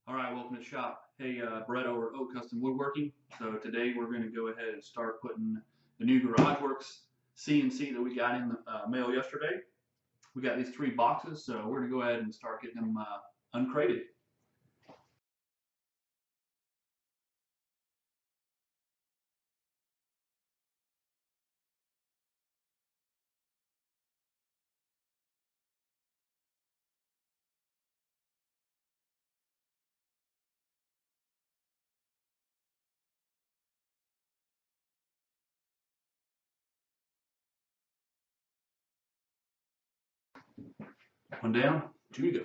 All right, welcome to the shop. Hey, Brett over at Oak Custom Woodworking. So today we're going to go ahead and start putting the new GarageWorx CNC that we got in the mail yesterday. We got these 3 boxes, so we're going to go ahead and start getting them uncrated. One down, 2 to go.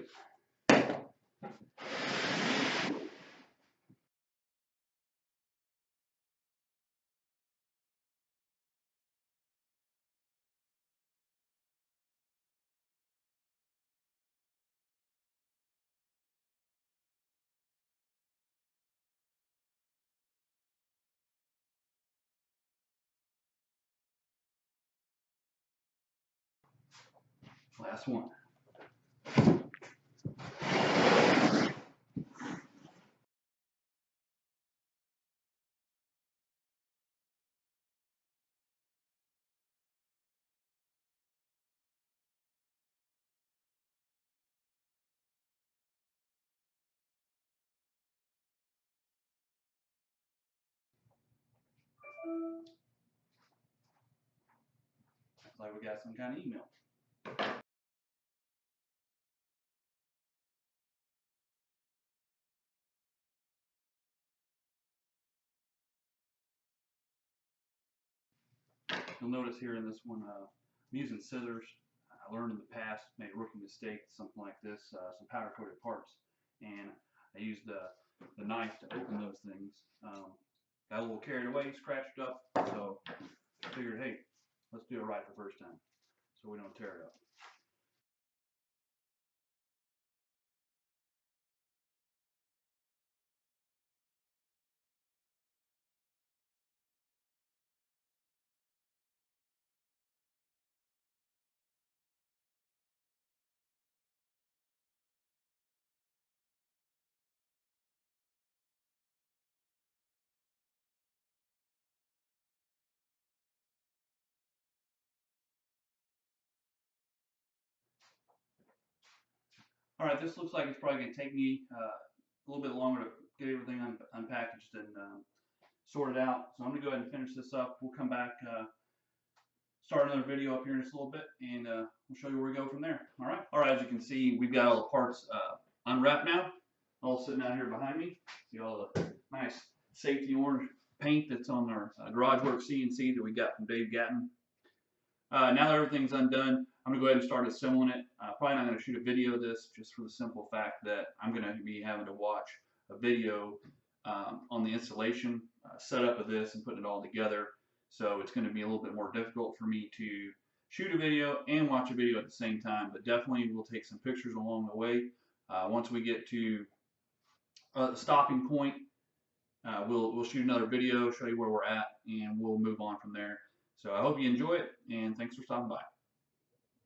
Last one. Looks like we got some kind of email. You'll notice here in this one, I'm using scissors. I learned in the past, made a rookie mistake, something like this, some powder coated parts, and I used the knife to open those things. Got a little carried away, scratched up, so I figured, hey, let's do it right the first time, so we don't tear it up. All right, this looks like it's probably going to take me a little bit longer to get everything unpackaged and sorted out. So I'm going to go ahead and finish this up. We'll come back, start another video up here in just a little bit, and we'll show you where we go from there. All right. All right, as you can see, we've got all the parts unwrapped now, all sitting out here behind me. See all the nice safety orange paint that's on our GarageWorx CNC that we got from Dave Gatton. Now that everything's undone, I'm going to go ahead and start assembling it. Probably not going to shoot a video of this just for the simple fact that I'm going to be having to watch a video on the installation setup of this and putting it all together. So it's going to be a little bit more difficult for me to shoot a video and watch a video at the same time, but definitely we'll take some pictures along the way. Once we get to the stopping point, we'll shoot another video, show you where we're at, and we'll move on from there. So I hope you enjoy it, and thanks for stopping by.